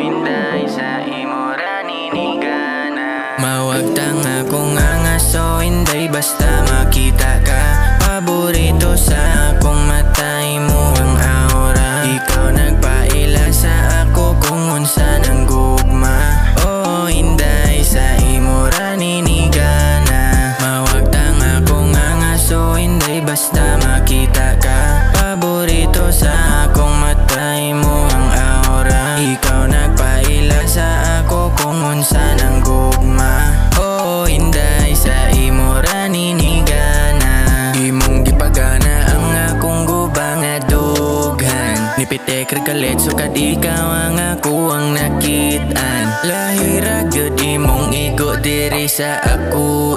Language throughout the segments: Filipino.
inday sa imo ra ninigana. Mawagtang akong angaso, inday basta makita ka. Paborito sa akong matay mo ang aura. Ikaw nagpaila sa ako kung unsa nang gugma. Oh, inday sa imo ra ninigana. Mawagtang akong angaso, inday basta makita ka. Paborito sa akong matay mo ang aura. Ikaw nagpaila sa ako kung unsa nang gugma. Oh, inday sa imo ra ninigana. Imong gipagana ang akong guba nga dughan. Nipitek regalet so kad ikaw ang ako ang nakit-an. Lahira gyud imong igo diri sa ako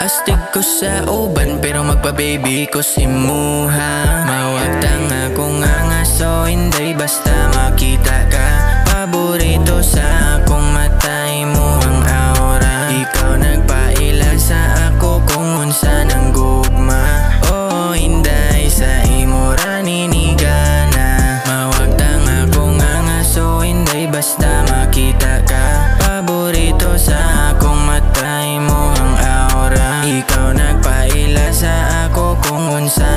Astig ko sa uban pero magpa-baby ko si muha. Mawagtang akong angaso, inday basta makita ka. Paborito sa akong matay mo ang aura. Ikaw nagpaila sa ako kung unsa nang gugma. Oh, inday sa imo ra ninigana. Mawagtang akong angaso, inday basta makita ka. Paborito sa akong matay mo ang aura. Ikaw nagpaila sa ako kung unsa